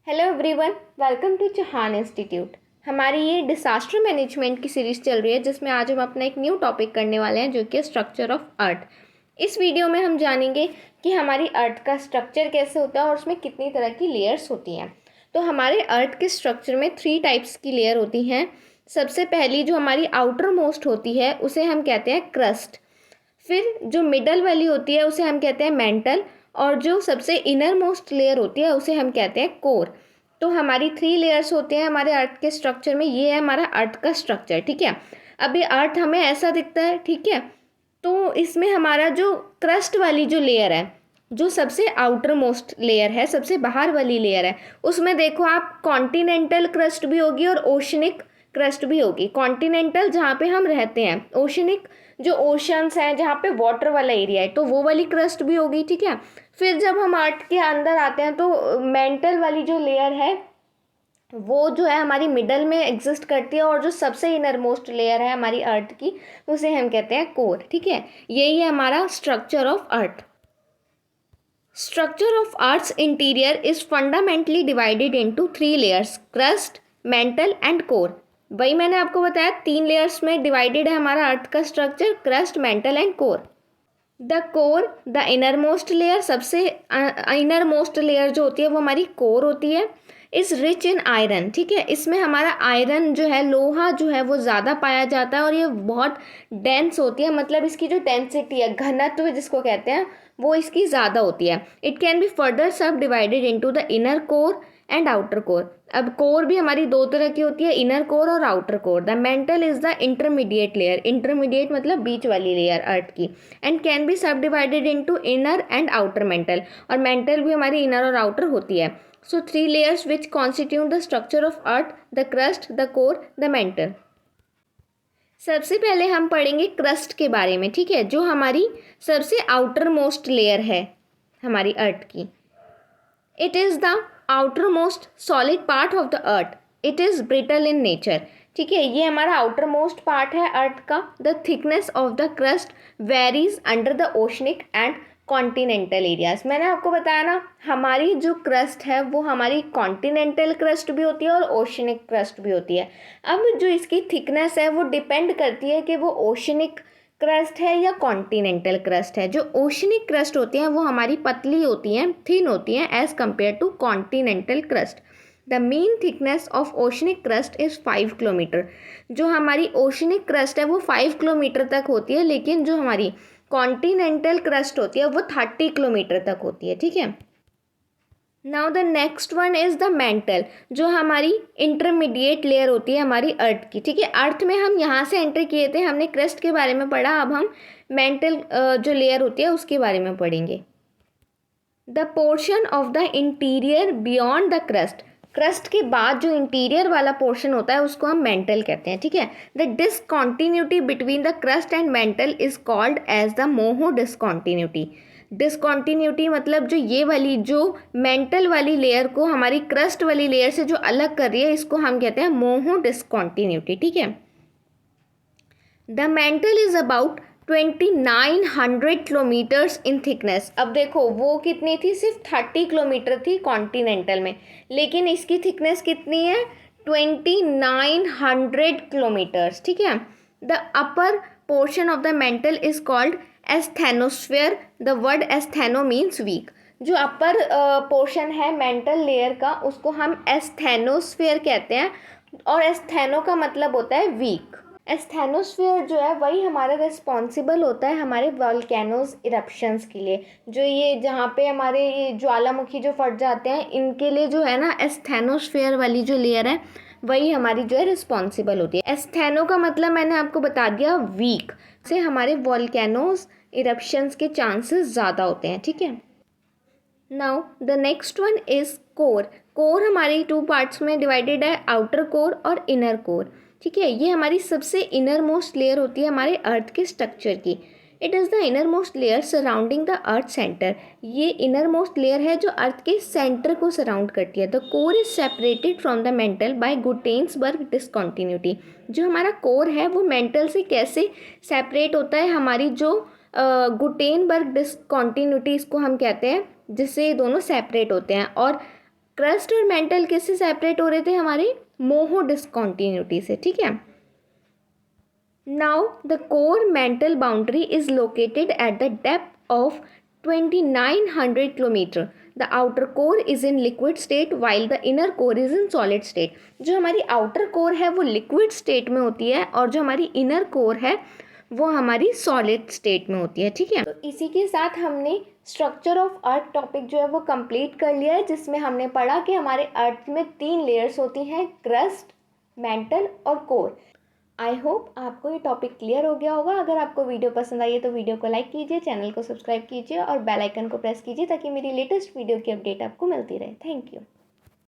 Hello everyone, welcome to Chauhan institute. हमारी ये disaster management की सीरीज़ चल रही है जिसमें आज हम अपना एक न्यू टॉपिक करने वाले हैं जो कि स्ट्रक्चर ऑफ अर्थ। इस वीडियो में हम जानेंगे कि हमारी अर्थ का स्ट्रक्चर कैसे होता है और उसमें कितनी तरह की लेयर्स होती हैं। तो हमारे अर्थ के स्ट्रक्चर में 3 टाइप्स की लेयर होती हैं। सबसे पहली जो हमारी आउटर मोस्ट होती है उसे हम कहते हैं क्रस्ट। फिर जो मिडल वाली होती है उसे हम कहते हैं मेंटल, और जो सबसे इनर मोस्ट लेयर होती है उसे हम कहते हैं कोर। तो हमारी 3 लेयर्स होते हैं हमारे अर्थ के स्ट्रक्चर में। ये है हमारा अर्थ का स्ट्रक्चर, ठीक है। अभी अर्थ हमें ऐसा दिखता है, ठीक है। तो इसमें हमारा जो क्रस्ट वाली जो लेयर है, जो सबसे आउटर मोस्ट लेयर है, सबसे बाहर वाली लेयर है, उसमें देखो आप कॉन्टिनेंटल क्रस्ट भी होगी और ओशनिक क्रस्ट भी होगी। कॉन्टिनेंटल जहाँ पे हम रहते हैं, ओशनिक जो ओशंस हैं जहाँ पे वाटर वाला एरिया है, तो वो वाली क्रस्ट भी होगी, ठीक है। फिर जब हम अर्थ के अंदर आते हैं तो मेंटल वाली जो लेयर है वो जो है हमारी मिडल में एग्जिस्ट करती है, और जो सबसे इनर मोस्ट लेयर है हमारी अर्थ की उसे हम कहते हैं कोर, ठीक है। यही है हमारा structure of earth. Structure of earth's interior is fundamentally divided into 3 layers, crust, mantle and core. वही मैंने आपको बताया 3 लेयर्स में डिवाइडेड है हमारा अर्थ का structure, crust, mantle and core. The core, the inner most layer, सबसे इनर मोस्ट लेयर जो होती है वो हमारी कोर होती है। इज रिच इन आयरन, ठीक है। इसमें हमारा आयरन जो है, लोहा जो है वो ज़्यादा पाया जाता है और ये बहुत डेंस होती है, मतलब इसकी जो डेंसिटी है, घनत्व जिसको कहते हैं, वो इसकी ज़्यादा होती है। इट कैन बी फर्दर सब divided into the inner core and outer core. अब कोर भी हमारी 2 तरह की होती है, इनर कोर और outer core. The mantle is the intermediate layer, intermediate मतलब बीच वाली लेयर अर्थ की, एंड कैन बी सब divided into inner and outer mental, और मेंटल भी हमारी इनर और आउटर होती है। सो 3 layers which constitute the structure of earth: the crust, the core, the mantle. सबसे पहले हम पढ़ेंगे क्रस्ट के बारे में, ठीक है, जो हमारी सबसे आउटर मोस्ट लेयर है हमारी अर्थ की। It is the outer most solid part of the earth. It is brittle in nature, ठीक है। ये हमारा आउटर मोस्ट पार्ट है अर्थ का। The thickness of the crust varies under the oceanic and continental areas. मैंने आपको बताया ना, हमारी जो क्रस्ट है वो हमारी कॉन्टिनेंटल क्रस्ट भी होती है और ओशनिक क्रस्ट भी होती है। अब जो इसकी थिकनेस है वो डिपेंड करती है कि वो ओशनिक क्रस्ट है या कॉन्टिनेंटल क्रस्ट है। जो ओशनिक क्रस्ट होती हैं वो हमारी पतली होती हैं, थिन होती हैं as compared to continental crust. The mean thickness of oceanic crust is 5 kilometre. जो हमारी ओशनिक क्रस्ट है वो 5 किलोमीटर तक होती है, लेकिन जो हमारी कॉन्टिनेंटल क्रस्ट होती है वो 30 किलोमीटर तक होती है, ठीक है। Now the next one is the mental, जो हमारी इंटरमीडिएट लेयर होती है हमारी अर्थ की, ठीक है। अर्थ में हम यहाँ से एंटर किए थे, हमने क्रस्ट के बारे में पढ़ा, अब हम मेंटल जो लेयर होती है उसके बारे में पढ़ेंगे। The portion of the interior beyond the crust, crust के बाद जो इंटीरियर वाला पोर्शन होता है उसको हम मेंटल कहते हैं, ठीक है। The discontinuity between the crust and mantle is called as the Moho discontinuity. Discontinuity मतलब जो ये वाली जो मेंटल वाली लेयर को हमारी क्रस्ट वाली लेयर से जो अलग कर रही है, इसको हम कहते हैं मोहो डिसकॉन्टिन्यूटी, ठीक है। The mantle is about 2900 kilometres in thickness. अब देखो वो कितनी थी, सिर्फ 30 किलोमीटर थी कॉन्टिनेंटल में, लेकिन इसकी थिकनेस कितनी है, 2900 किलोमीटर्स, ठीक है। The upper portion of the mantle is called asthenosphere. The word astheno means weak. जो अपर पोर्शन है मेंटल लेयर का उसको हम एस्थेनोस्फेयर कहते हैं, और एस्थेनो का मतलब होता है वीक। एस्थेनोस्फेयर जो है वही हमारा रिस्पॉन्सिबल होता है हमारे वॉल्केनोज इरप्शंस के लिए। जो ये जहाँ पे हमारे ये ज्वालामुखी जो फट जाते हैं, इनके लिए जो है ना एस्थेनोस्फेयर वाली जो लेयर है वही हमारी जो है रिस्पॉन्सिबल होती है। एस्थेनो का मतलब मैंने आपको बता दिया वीक, से हमारे वॉल्केनोज इरप्शंस के चांसेस ज़्यादा होते हैं, ठीक है। Now the next one is core. Core हमारी 2 पार्ट्स में डिवाइडेड है, आउटर कोर और इनर कोर, ठीक है। ये हमारी सबसे इनर मोस्ट लेयर होती है हमारे अर्थ के स्ट्रक्चर की। It is the inner most layer surrounding the earth centre. ये इनर मोस्ट लेयर है जो अर्थ के सेंटर को सराउंड करती है। The core is separated from the mantle by Gutenberg discontinuity. जो हमारा कोर है वो मेंटल से कैसे सेपरेट होता है, हमारी जो गुटेनबर्ग डिसकॉन्टिन्यूटी इसको हम कहते हैं, जिससे ये दोनों सेपरेट होते हैं। और क्रस्ट और मेंटल किससे सेपरेट हो रहे थे? हमारे मोहो डिस्कॉन्टिन्यूटी से, ठीक है। Now the core mantle boundary is located at the depth of 2900 kilometre. The outer core is in liquid state while the inner core is in solid state. जो हमारी आउटर कोर है वो लिक्विड स्टेट में होती है और जो हमारी इनर कोर है वो हमारी सॉलिड स्टेट में होती है, ठीक है। तो इसी के साथ हमने स्ट्रक्चर ऑफ अर्थ टॉपिक जो है वो कंप्लीट कर लिया है, जिसमें हमने पढ़ा कि हमारे अर्थ में 3 लेयर्स होती हैं, क्रस्ट, मेंटल और कोर। आई होप आपको ये टॉपिक क्लियर हो गया होगा। अगर आपको वीडियो पसंद आई है तो वीडियो को लाइक कीजिए, चैनल को सब्सक्राइब कीजिए और बेल आइकन को प्रेस कीजिए ताकि मेरी लेटेस्ट वीडियो की अपडेट आपको मिलती रहे। Thank you.